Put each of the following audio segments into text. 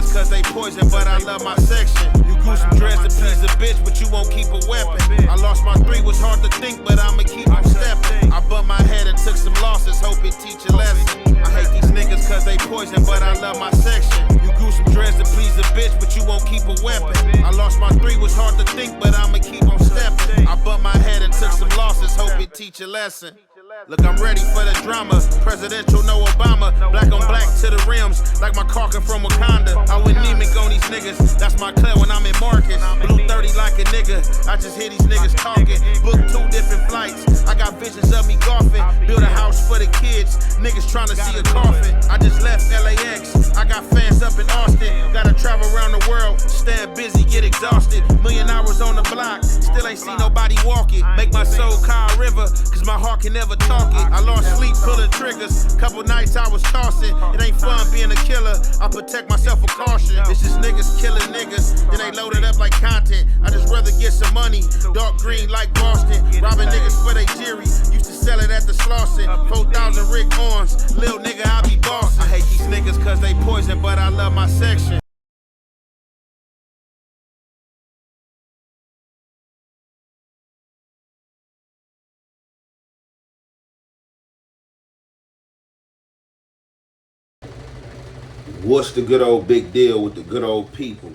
niggas cause they poison, but I love my section. You grew some dreads to please a bitch, but you won't keep a weapon. I lost my 3, was hard to think, but I'ma keep on stepping. I bumped my head and took some losses, hope it teach a lesson. I hate these niggas cause they poison, but I love my section. You grew some dreads to please a bitch, but you won't keep a weapon. I lost my 3, was hard to think, but I'ma keep on stepping. I bumped my head and took some losses, hope it teach a lesson. Look, I'm ready for the drama. Presidential, no Obama. Black on black to the rims, like my car come from Wakanda. I went anemic on these niggas. That's my club when I'm in Marcus. Blue 30 like a nigga. I just hear these niggas talking. Booked 2 different flights. I got visions of me golfing. Build a house for the kids. Niggas trying to see a coffin. I just left LAX. I got fans up in Austin. Gotta travel around the world. Staying busy, get exhausted. Million hours on the block. Still ain't see nobody walk it. Make my soul Kyle River, cause my heart can never talk it. I lost sleep pulling triggers. Couple nights I was tossing. It ain't fun being a killer. I protect myself with caution. It's just niggas killing niggas. Then they load it up like content. I just rather get some money. Dark green like Boston. Robbing niggas for they jury. Used to sell it at the Slauson. 4,000 Rick Owens. Lil nigga, I be bossing. I hate these niggas cause they poison, but I love my section. What's the good old big deal with the good old people?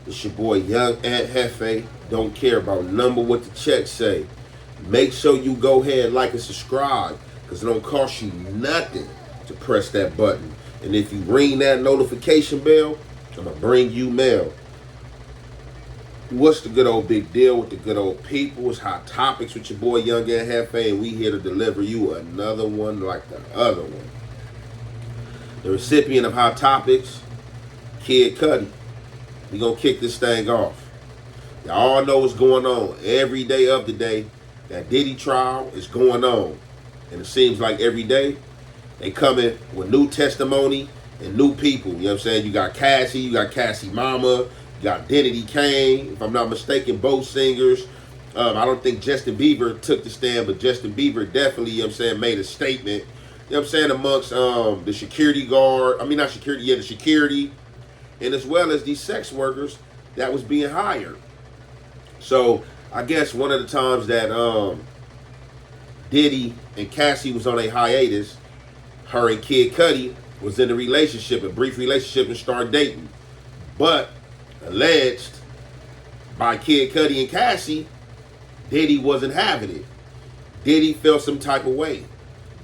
It's your boy Young Ant Hefe. Don't care about number what the checks say. Make sure you go ahead and like and subscribe, because it don't cost you nothing to press that button. And if you ring that notification bell, I'm going to bring you mail. What's the good old big deal with the good old people? It's Hot Topics with your boy Young Ant Hefe, and we here to deliver you another one like the other one. The recipient of Hot Topics, Kid Cudi. We gonna kick this thing off. Y'all all know what's going on. Every day of the day, that Diddy trial is going on. And it seems like every day, they coming with new testimony and new people. You know what I'm saying? You got Cassie, you got Cassie Mama, you got Diddy Kane. If I'm not mistaken, both singers. I don't think Justin Bieber took the stand, but Justin Bieber definitely, you know what I'm saying, made a statement. You know what I'm saying, amongst the security guard, the security, and as well as these sex workers that was being hired. So I guess one of the times that Diddy and Cassie was on a hiatus, her and Kid Cudi was in a relationship, a brief relationship, and started dating. But alleged by Kid Cudi and Cassie, Diddy wasn't having it. Diddy felt some type of way,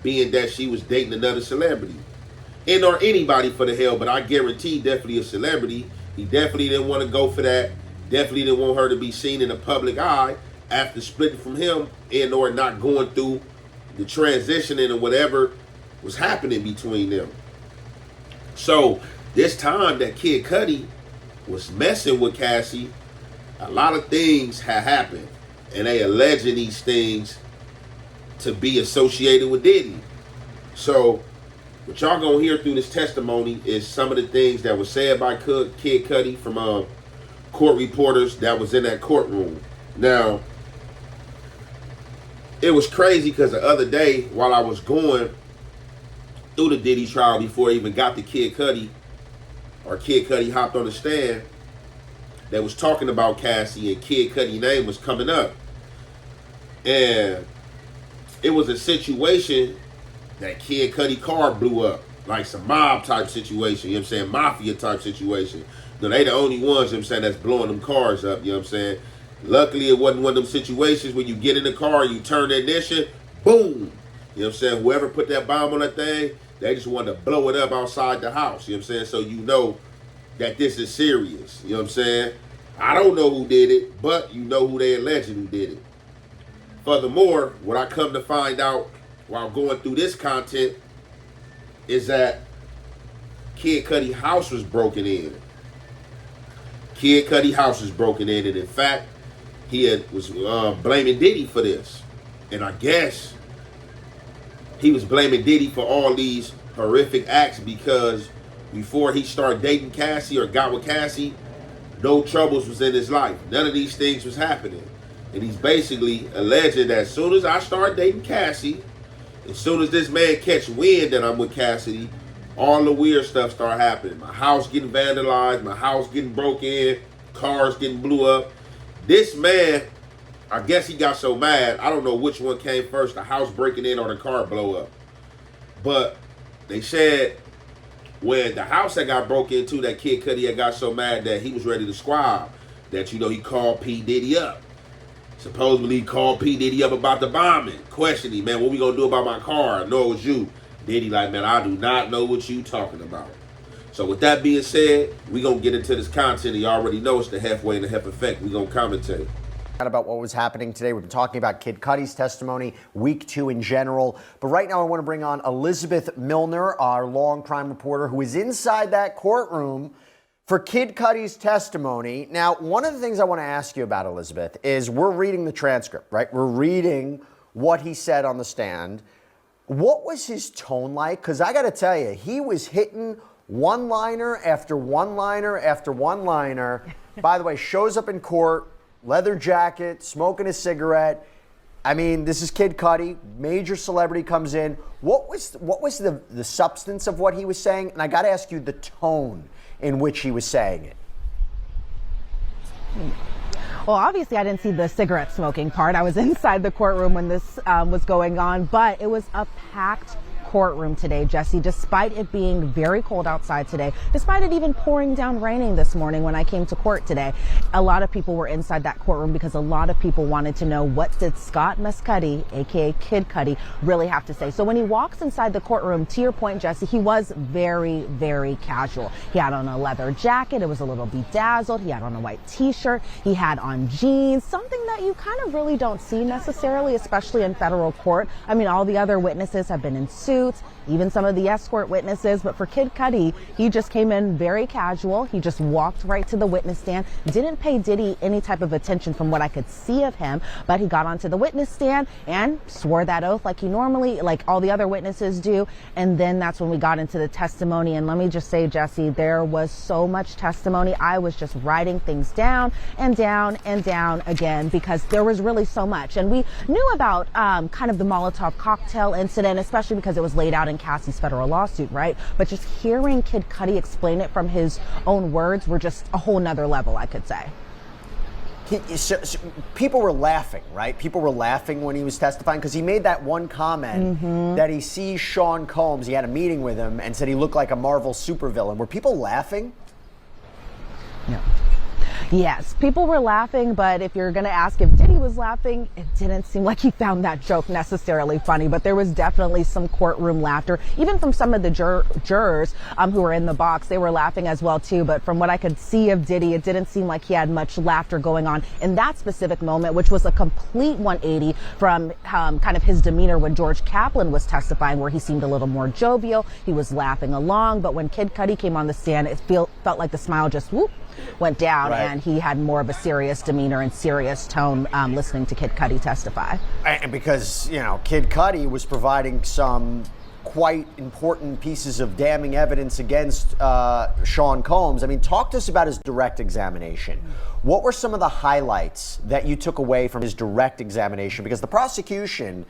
being that she was dating another celebrity. And or anybody for the hell, but I guarantee definitely a celebrity. He definitely didn't want to go for that. Definitely didn't want her to be seen in the public eye after splitting from him and or not going through the transitioning or whatever was happening between them. So this time that Kid Cudi was messing with Cassie, a lot of things had happened. And they alleging these things to be associated with Diddy. So what y'all gonna hear through this testimony is some of the things that was said by Kid Cudi from court reporters that was in that courtroom. Now, it was crazy because the other day while I was going through the Diddy trial before I even got to Kid Cudi, or Kid Cudi hopped on the stand, they was talking about Cassie and Kid Cudi's name was coming up. And it was a situation that Kid Cudi car blew up. Like some mob type situation, you know what I'm saying? Mafia type situation. You know, they the only ones, you know what I'm saying, that's blowing them cars up, you know what I'm saying? Luckily, it wasn't one of them situations where you get in the car, you turn the ignition, boom. You know what I'm saying? Whoever put that bomb on that thing, they just wanted to blow it up outside the house, you know what I'm saying? So you know that this is serious, you know what I'm saying? I don't know who did it, but you know who they alleged who did it. Furthermore, what I come to find out while going through this content is that Kid Cudi's house was broken in. Kid Cudi's house was broken in, and in fact, he was blaming Diddy for this. And I guess he was blaming Diddy for all these horrific acts because before he started dating Cassie or got with Cassie, no troubles was in his life. None of these things was happening. And he's basically alleging that as soon as I start dating Cassie, as soon as this man catch wind that I'm with Cassidy, all the weird stuff started happening. My house getting vandalized, my house getting broke in, cars getting blew up. This man, I guess he got so mad, I don't know which one came first, the house breaking in or the car blow up. But they said when the house that got broke into, that Kid Cudi had got so mad that he was ready to squab, that, you know, he called P. Diddy up. Supposedly he called P. Diddy up about the bombing. Questioned him, man, what we gonna do about my car? I know it was you. Diddy like, man, I do not know what you talking about. So with that being said, we gonna get into this content. You already know it's the halfway and the half effect. We gonna commentate about what was happening today. We've been talking about Kid Cudi's testimony, week 2 in general. But right now I want to bring on Elizabeth Milner, our long crime reporter, who is inside that courtroom for Kid Cudi's testimony. Now, one of the things I want to ask you about, Elizabeth, is we're reading the transcript, right? We're reading what he said on the stand. What was his tone like? Because I got to tell you, he was hitting one-liner after one-liner after one-liner. By the way, shows up in court, leather jacket, smoking a cigarette. I mean, this is Kid Cudi, major celebrity comes in. What was the substance of what he was saying? And I got to ask you the tone in which he was saying it. Well, obviously, I didn't see the cigarette smoking part. I was inside the courtroom when this was going on, but it was a packed courtroom today, Jesse, despite it being very cold outside today, despite it even pouring down raining this morning when I came to court today. A lot of people were inside that courtroom because a lot of people wanted to know, what did Scott Mescudi, aka Kid Cudi, really have to say? So when he walks inside the courtroom, to your point, Jesse, he was very, very casual. He had on a leather jacket. It was a little bedazzled. He had on a white t-shirt. He had on jeans, something that you kind of really don't see necessarily, especially in federal court. I mean, all the other witnesses have been in suits, even some of the escort witnesses, but for Kid Cudi, he just came in very casual. He just walked right to the witness stand, didn't pay Diddy any type of attention from what I could see of him, but he got onto the witness stand and swore that oath like he normally, like all the other witnesses do, and then that's when we got into the testimony. And let me just say, Jesse, there was so much testimony. I was just writing things down and down and down again because there was really so much. And we knew about kind of the Molotov cocktail incident, especially because it was laid out in Cassie's federal lawsuit, right? But just hearing Kid Cudi explain it from his own words were just a whole nother level, I could say. So people were laughing, right? People were laughing when he was testifying because he made that one comment that he sees Sean Combs. He had a meeting with him and said he looked like a Marvel supervillain. Were people laughing? No. Yes, people were laughing, but if you're going to ask if Diddy was laughing, it didn't seem like he found that joke necessarily funny, but there was definitely some courtroom laughter, even from some of the jurors who were in the box. They were laughing as well, too, but from what I could see of Diddy, it didn't seem like he had much laughter going on in that specific moment, which was a complete 180 from kind of his demeanor when George Kaplan was testifying, where he seemed a little more jovial. He was laughing along, but when Kid Cudi came on the stand, it felt like the smile just went down, right, and he had more of a serious demeanor and serious tone listening to Kid Cudi testify. And because, you know, Kid Cudi was providing some quite important pieces of damning evidence against Sean Combs. I mean, talk to us about his direct examination. What were some of the highlights that you took away from his direct examination? Because the prosecution,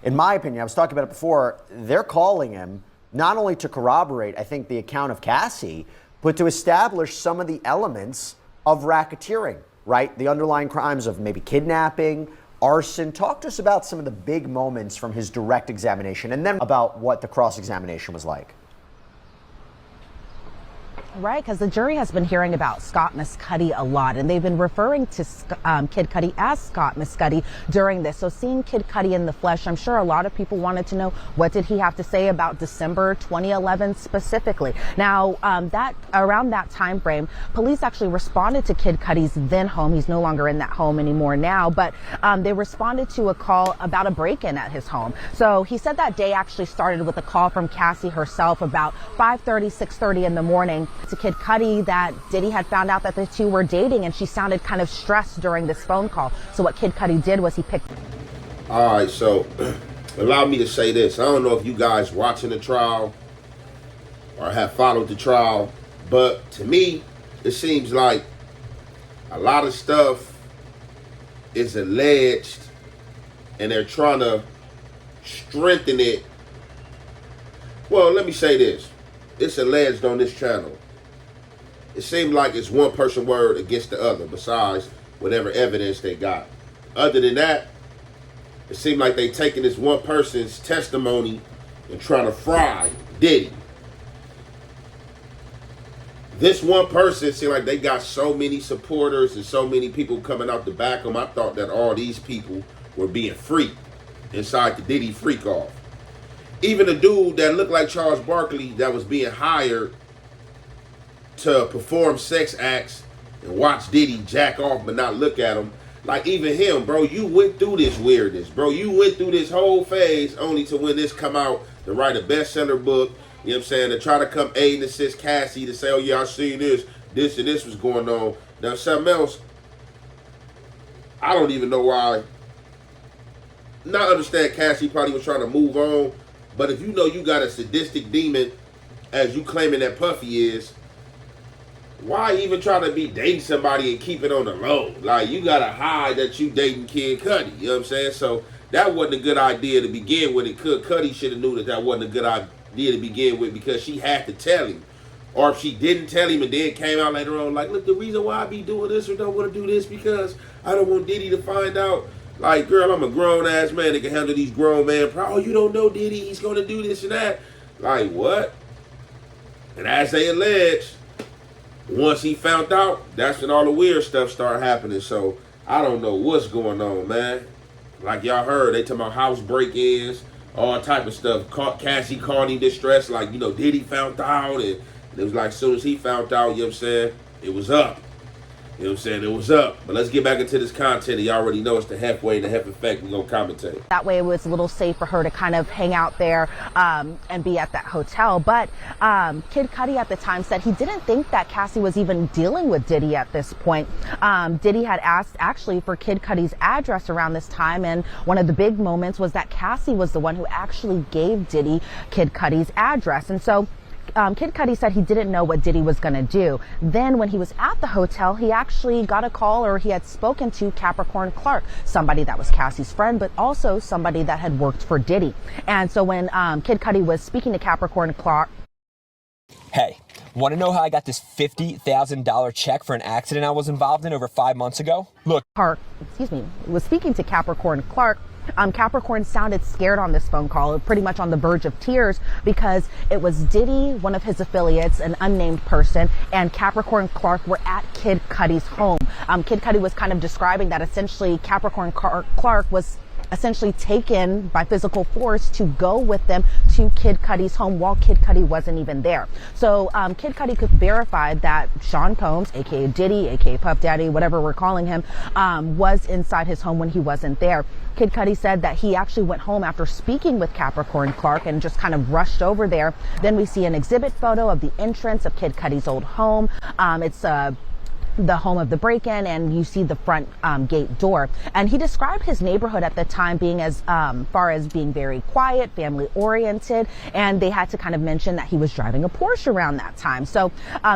in my opinion, I was talking about it before, they're calling him not only to corroborate, I think, the account of Cassie, but to establish some of the elements of racketeering, right? The underlying crimes of maybe kidnapping, arson. Talk to us about some of the big moments from his direct examination and then about what the cross-examination was like. Right, because the jury has been hearing about Scott Mescudi a lot, and they've been referring to Kid Cudi as Scott Mescudi during this. So seeing Kid Cudi in the flesh, I'm sure a lot of people wanted to know, what did he have to say about December 2011 specifically? Now, around that time frame, police actually responded to Kid Cudi's then home. He's no longer in that home anymore now, but they responded to a call about a break-in at his home. So he said that day actually started with a call from Cassie herself about 5:30, 6:30 in the morning to Kid Cudi that Diddy had found out that the two were dating, and she sounded kind of stressed during this phone call. So what Kid Cudi did was he picked... All right, so allow me to say this. I don't know if you guys watching the trial or have followed the trial, but to me, it seems like a lot of stuff is alleged and they're trying to strengthen it. Well, let me say this. it's alleged on this channel, it seems like it's one person word against the other besides whatever evidence they got. Other than that, it seems like they taking this one person's testimony and trying to fry Diddy. This one person seemed like they got so many supporters and so many people coming out to back them. I thought that all these people were being freaked inside the Diddy freak off. Even the dude that looked like Charles Barkley that was being hired to perform sex acts and watch Diddy jack off but not look at him. Like, even him, bro, you went through this weirdness, bro. You went through this whole phase only to when this come out to write a bestseller book, you know what I'm saying, to try to come aid and assist Cassie to say, oh yeah, I seen this and this was going on. Now something else, I don't even know why. Not understand Cassie probably was trying to move on, but if you know you got a sadistic demon, as you claiming that Puffy is, why even try to be dating somebody and keep it on the low? Like, you gotta hide that you dating Kid Cudi, you know what I'm saying? So that wasn't a good idea to begin with. Cudi should have knew that that wasn't a good idea to begin with, because she had to tell him. Or if she didn't tell him and then came out later on like, look, the reason why I be doing this or don't want to do this because I don't want Diddy to find out. Like, girl, I'm a grown-ass man that can handle these grown man problems. Oh, you don't know Diddy, he's going to do this and that. Like, what? And as they allege, once he found out, that's when all the weird stuff started happening. So, I don't know what's going on, man. Like y'all heard, they talking about house break-ins, all type of stuff. Cassie called him distressed, like, you know, Diddy found out. And it was like, as soon as he found out, you know what I'm saying, it was up. You know what I'm saying? It was up. But let's get back into this content. You already know it's the halfway and the half effect. We're going to commentate. That way it was a little safe for her to kind of hang out there and be at that hotel. But Kid Cudi at the time said he didn't think that Cassie was even dealing with Diddy at this point. Diddy had asked actually for Kid Cudi's address around this time. And one of the big moments was that Cassie was the one who actually gave Diddy Kid Cudi's address. And so Kid Cudi said he didn't know what Diddy was going to do. Then when he was at the hotel, he actually got a call, or he had spoken to Capricorn Clark, somebody that was Cassie's friend, but also somebody that had worked for Diddy. And so when Kid Cudi was speaking to Capricorn Clark, hey, want to know how I got this $50,000 check for an accident I was involved in over 5 months ago? Look, was speaking to Capricorn Clark. Capricorn sounded scared on this phone call, pretty much on the verge of tears, because it was Diddy, one of his affiliates, an unnamed person, and Capricorn Clark were at Kid Cudi's home. Kid Cudi was kind of describing that essentially Capricorn Clark was essentially taken by physical force to go with them to Kid Cudi's home while Kid Cudi wasn't even there. So Kid Cudi could verify that Sean Combs, aka Diddy, aka Puff Daddy, whatever we're calling him, was inside his home when he wasn't there. Kid Cudi said that he actually went home after speaking with Capricorn Clark and just kind of rushed over there. Then we see an exhibit photo of the entrance of Kid Cudi's old home. It's the home of the break-in, and you see the front gate door. And he described his neighborhood at the time being as far as being very quiet, family oriented, and they had to kind of mention that he was driving a Porsche around that time. So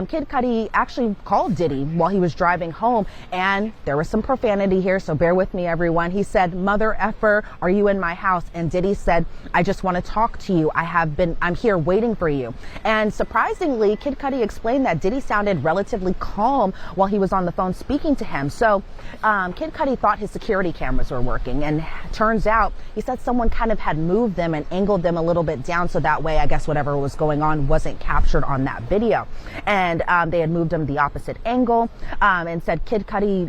Kid Cudi actually called Diddy while he was driving home, and there was some profanity here, so bear with me, everyone. He said, "Mother effer, are you in my house?" And Diddy said, "I just want to talk to you. I'm here waiting for you." And surprisingly, Kid Cudi explained that Diddy sounded relatively calm while he was on the phone speaking to him. So Kid Cudi thought his security cameras were working, and turns out he said someone kind of had moved them and angled them a little bit down, so that way I guess whatever was going on wasn't captured on that video. And they had moved them the opposite angle, and said Kid Cudi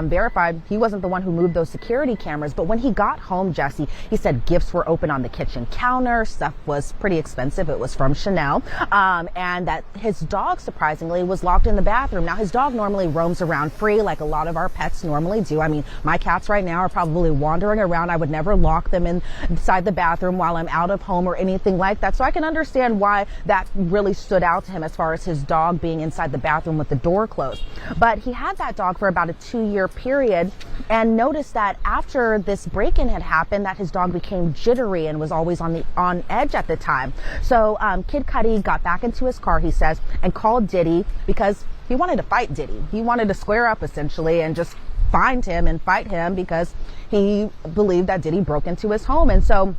verified he wasn't the one who moved those security cameras. But when he got home, Jesse, he said gifts were open on the kitchen counter. Stuff was pretty expensive. It was from Chanel. And that his dog, surprisingly, was locked in the bathroom. Now, his dog normally roams around free like a lot of our pets normally do. I mean, my cats right now are probably wandering around. I would never lock them inside the bathroom while I'm out of home or anything like that. So I can understand why that really stood out to him as far as his dog being inside the bathroom with the door closed. But he had that dog for about a 2-year period, and noticed that after this break-in had happened that his dog became jittery and was always on edge at the time. So Kid Cudi got back into his car, he says, and called Diddy because he wanted to fight Diddy. He wanted to square up essentially and just find him and fight him because he believed that Diddy broke into his home. And so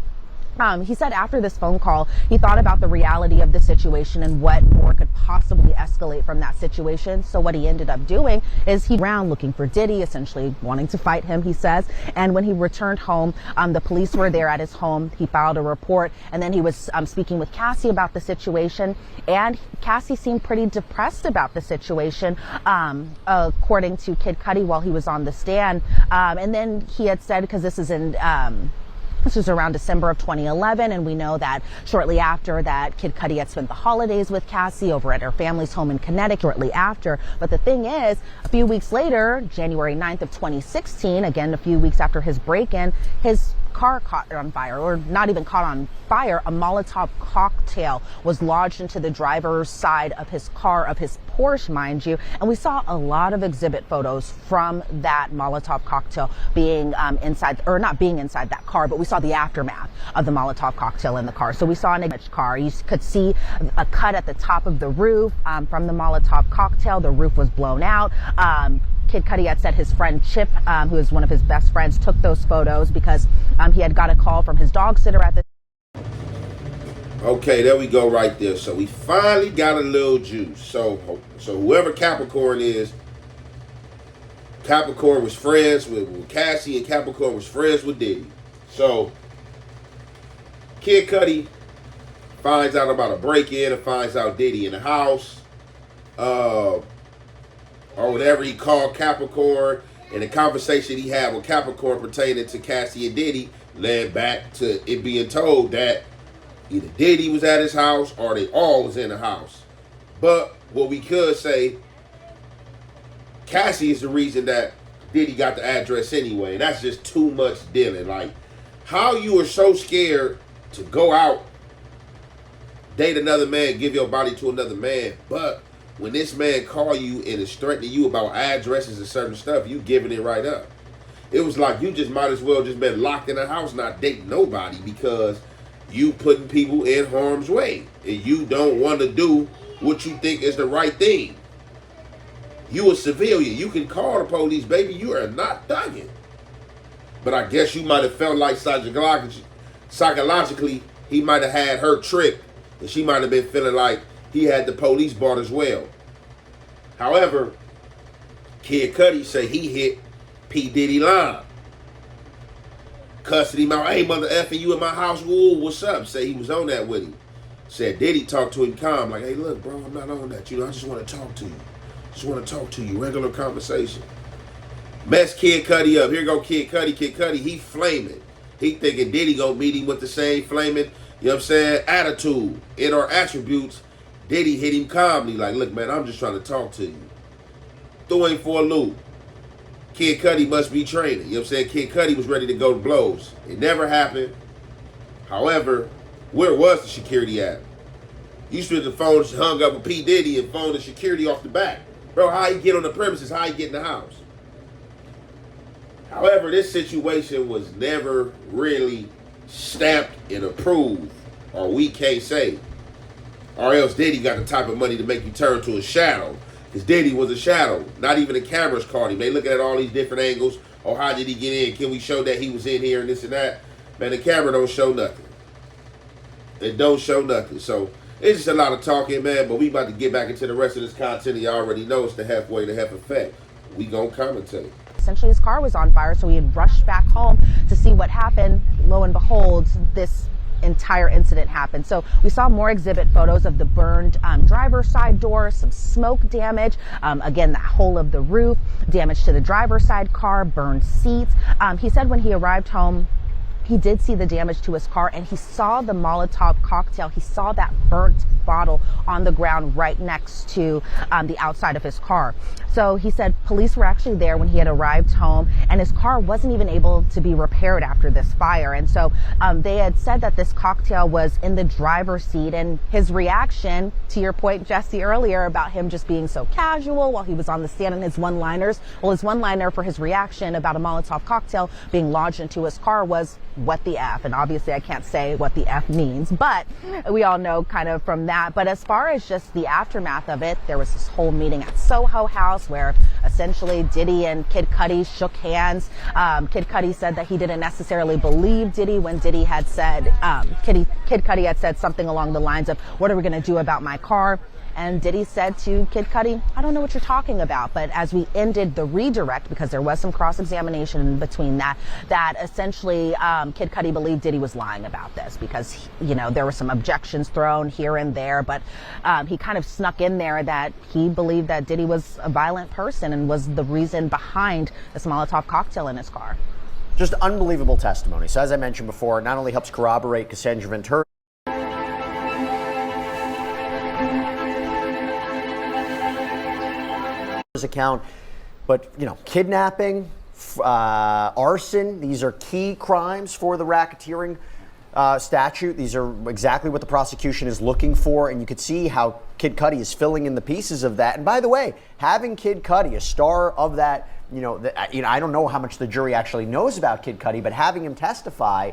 He said after this phone call, he thought about the reality of the situation and what more could possibly escalate from that situation. So what he ended up doing is he ran looking for Diddy, essentially wanting to fight him, he says. And when he returned home, the police were there at his home. He filed a report, and then he was speaking with Cassie about the situation. And Cassie seemed pretty depressed about the situation, according to Kid Cudi while he was on the stand. And then he had said, because this was around December of 2011, and we know that shortly after that, Kid Cudi had spent the holidays with Cassie over at her family's home in Connecticut shortly after. But the thing is, a few weeks later, January 9th of 2016, again, a few weeks after his break-in, his car caught on fire, or not even caught on fire. A Molotov cocktail was lodged into the driver's side of his car, of his Porsche, mind you. And we saw a lot of exhibit photos from that Molotov cocktail being inside, or not being inside that car, but we saw the aftermath of the Molotov cocktail in the car. So we saw an damaged car. You could see a cut at the top of the roof from the Molotov cocktail. The roof was blown out. Kid Cudi had said his friend Chip, who is one of his best friends, took those photos because he had got a call from his dog sitter at the. Okay, there we go right there. So we finally got a little juice. So whoever Capricorn is, Capricorn was friends with Cassie, and Capricorn was friends with Diddy. So Kid Cudi finds out about a break-in and finds out Diddy in the house. Or whatever he called Capricorn, and the conversation he had with Capricorn pertaining to Cassie and Diddy led back to it being told that either Diddy was at his house or they all was in the house. But what we could say, Cassie is the reason that Diddy got the address anyway. And that's just too much dealing. Like, how you are so scared to go out, date another man, give your body to another man, but when this man call you and is threatening you about addresses and certain stuff, you giving it right up. It was like you just might as well just been locked in the house, not dating nobody, because you putting people in harm's way and you don't want to do what you think is the right thing. You a civilian. You can call the police, baby. You are not thugging. But I guess you might have felt like psychologically he might have had her tricked, and she might have been feeling like he had the police bought as well. However, Kid Cudi say he hit P. Diddy line. Cussed him out. Hey, mother effing, you in my house? Whoa, what's up? Say he was on that with him. Said Diddy talked to him calm. Like, hey, look, bro, I'm not on that. I just want to talk to you. Just want to talk to you. Regular conversation. Mess Kid Cudi up. Here go Kid Cudi. Kid Cudi, he flaming. He thinking Diddy gonna meet him with the same flaming, you know what I'm saying, attitude in our attributes. Diddy hit him calmly, like, look, man, I'm just trying to talk to you. Threw him for a loop. Kid Cudi must be training. You know what I'm saying? Kid Cudi was ready to go to blows. It never happened. However, where was the security at? You should have phone hung up with P. Diddy and phoned the security off the back. Bro, how he get on the premises? How he get in the house? However, this situation was never really stamped and approved, or we can't say. Or else Diddy got the type of money to make you turn to a shadow. Because Diddy was a shadow. Not even the cameras caught him. They looking at all these different angles. Oh, how did he get in? Can we show that he was in here and this and that? Man, the camera don't show nothing. It don't show nothing. So, it's just a lot of talking, man. But we about to get back into the rest of this content. You already know it's the halfway to half effect. We gonna commentate. Essentially, his car was on fire, so he had rushed back home to see what happened. Lo and behold, this entire incident happened. So we saw more exhibit photos of the burned driver's side door, some smoke damage, again, the hole of the roof, damage to the driver's side car, burned seats. He said when he arrived home, he did see the damage to his car, and he saw the Molotov cocktail. He saw that burnt bottle on the ground right next to the outside of his car. So he said police were actually there when he had arrived home, and his car wasn't even able to be repaired after this fire. And so they had said that this cocktail was in the driver's seat, and his reaction, to your point, Jesse, earlier about him just being so casual while he was on the stand and his one-liners, well, his one-liner for his reaction about a Molotov cocktail being lodged into his car was, what the F? And obviously I can't say what the F means, but we all know kind of from that. But as far as just the aftermath of it, there was this whole meeting at Soho House where essentially Diddy and Kid Cudi shook hands. Kid Cudi said that he didn't necessarily believe Diddy when Diddy had said, Kid Cudi had said something along the lines of, "What are we going to do about my car?" And Diddy said to Kid Cudi, "I don't know what you're talking about." But as we ended the redirect, because there was some cross-examination in between that essentially Kid Cudi believed Diddy was lying about this because, there were some objections thrown here and there. But he kind of snuck in there that he believed that Diddy was a violent person and was the reason behind the Molotov cocktail in his car. Just unbelievable testimony. So as I mentioned before, it not only helps corroborate Cassandra Ventura, account, but kidnapping, arson, these are key crimes for the racketeering statute. These are exactly what the prosecution is looking for, and you could see how Kid Cudi is filling in the pieces of that. And by the way, having Kid Cudi, a star of that, I don't know how much the jury actually knows about Kid Cudi, but having him testify,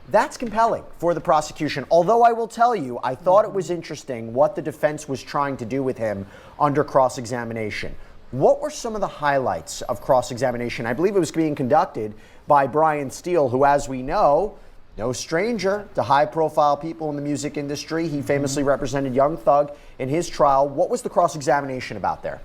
that's compelling for the prosecution. Although I will tell you, I thought it was interesting what the defense was trying to do with him under cross-examination. What were some of the highlights of cross-examination? I believe it was being conducted by Brian Steele, who, as we know, no stranger to high-profile people in the music industry. He famously represented Young Thug in his trial. What was the cross-examination about there?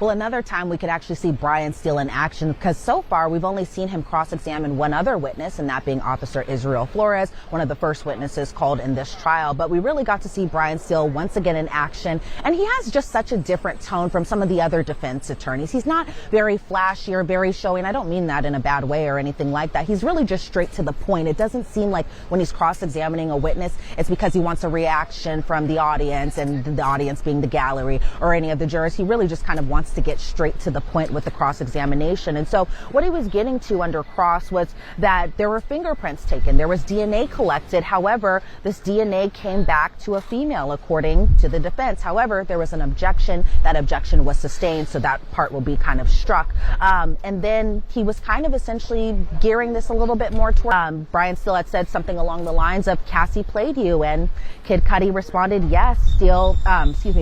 Well, another time we could actually see Brian Steele in action, because so far we've only seen him cross-examine one other witness, and that being Officer Israel Flores, one of the first witnesses called in this trial. But we really got to see Brian Steele once again in action, and he has just such a different tone from some of the other defense attorneys. He's not very flashy or very showy, and I don't mean that in a bad way or anything like that. He's really just straight to the point. It doesn't seem like when he's cross-examining a witness, it's because he wants a reaction from the audience, and the audience being the gallery or any of the jurors. He really just kind of wants to get straight to the point with the cross-examination. And so what he was getting to under cross was that there were fingerprints taken. There was DNA collected. However, this DNA came back to a female, according to the defense. However, there was an objection. That objection was sustained, so that part will be kind of struck. And then he was kind of essentially gearing this a little bit more toward Brian Steele had said something along the lines of, "Cassie played you," and Kid Cudi responded, yes.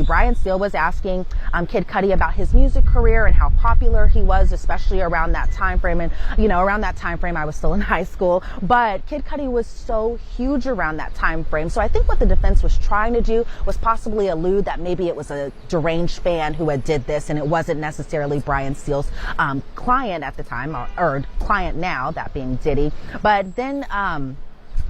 Brian Steele was asking Kid Cudi about his music career and how popular he was, especially around that time frame. And around that time frame I was still in high school, but Kid Cudi was so huge around that time frame. So I think what the defense was trying to do was possibly allude that maybe it was a deranged fan who had did this, and it wasn't necessarily Brian Steele's client at the time, or client now, that being Diddy. But then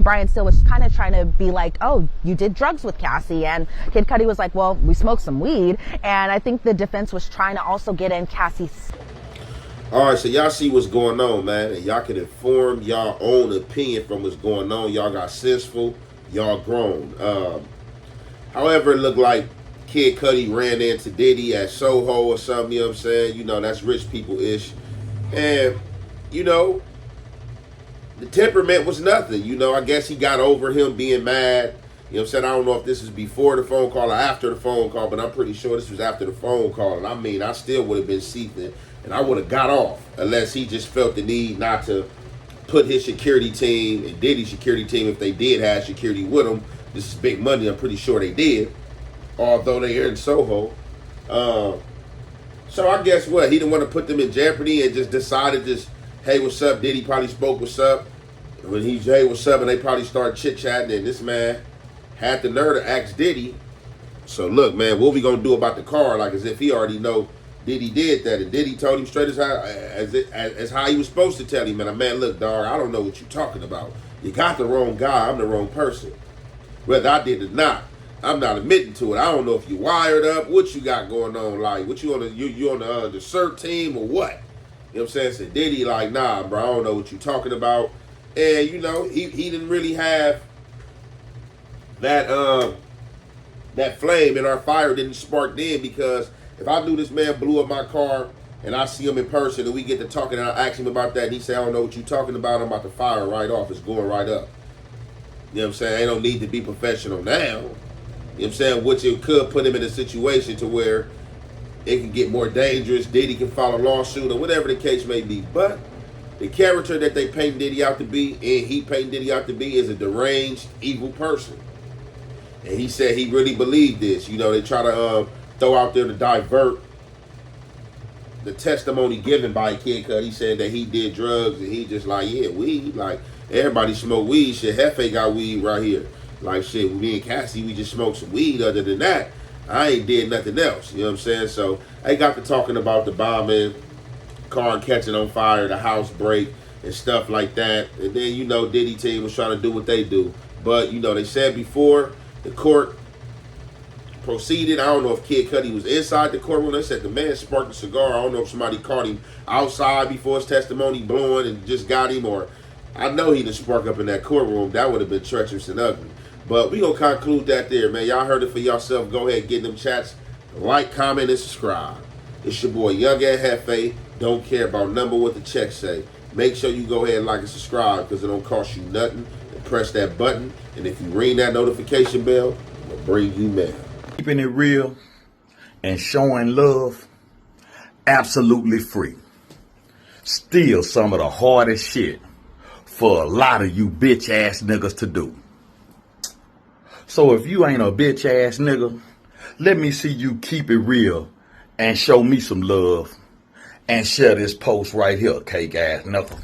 Brian Steele was kind of trying to be like, "Oh, you did drugs with Cassie," and Kid Cudi was like, "Well, we smoked some weed." And I think the defense was trying to also get in Cassie's. All right, so y'all see what's going on, man, and y'all can inform y'all own opinion from what's going on. Y'all got senseful, y'all grown. However, it looked like Kid Cudi ran into Diddy at Soho or something, you know what I'm saying? That's rich people-ish. And, the temperament was nothing. I guess he got over him being mad. You know what I'm saying? I don't know if this is before the phone call or after the phone call, but I'm pretty sure this was after the phone call. And I mean, I still would have been seething, and I would have got off unless he just felt the need not to put his security team and Diddy's security team, if they did have security with them. This is big money. I'm pretty sure they did, although they're in Soho. So I guess what? He didn't want to put them in jeopardy and just decided just, "Hey, what's up?" Diddy probably spoke, "What's up?" When he's, "Hey, what's up?" and they probably start chit-chatting, and this man had the nerve to ask Diddy, "So look, man, what we gonna do about the car?" Like as if he already know Diddy did that. And Diddy told him straight as how he was supposed to tell him. And man, look, dog, I don't know what you're talking about. You got the wrong guy. I'm the wrong person. Whether I did or not, I'm not admitting to it. I don't know if you wired up, what you got going on, like what you on the CERT team or what? You know what I'm saying? So Diddy like, "Nah, bro, I don't know what you're talking about." And he didn't really have that that flame, and our fire didn't spark then, because if I knew this man blew up my car and I see him in person and we get to talking and I ask him about that and he say, "I don't know what you're talking about," I'm about to fire right off. It's going right up. You know what I'm saying? Ain't no need to be professional now. You know what I'm saying? Which it could put him in a situation to where it can get more dangerous. Diddy can file a lawsuit or whatever the case may be. But the character that they paint Diddy out to be, and he paint Diddy out to be, is a deranged, evil person. And he said he really believed this. They try to throw out there to divert the testimony given by Kid Cudi. He said that he did drugs and he just like, yeah, weed. Like, everybody smoke weed. Shit, Hefe got weed right here. Like, shit, me and Cassie, we just smoked some weed. Other than that, I ain't did nothing else. You know what I'm saying? So, they got to talking about the bombing, car catching on fire, the house break, and stuff like that. And then, you know, Diddy team was trying to do what they do. But, you know, they said before the court proceeded, I don't know if Kid Cudi was inside the courtroom. They said the man sparked a cigar. I don't know if somebody caught him outside before his testimony blowing and just got him, or I know he didn't spark up in that courtroom. That would have been treacherous and ugly. But we gonna conclude that there, man. Y'all heard it for yourself. Go ahead, get in them chats. Like, comment, and subscribe. It's your boy, Young and Hefe. Don't care about number what the check say. Make sure you go ahead and like and subscribe because it don't cost you nothing. And press that button. And if you ring that notification bell, it'll bring you mail. Keeping it real and showing love, absolutely free. Still some of the hardest shit for a lot of you bitch ass niggas to do. So if you ain't a bitch ass nigga, let me see you keep it real and show me some love and share this post right here, cake ass knuckle.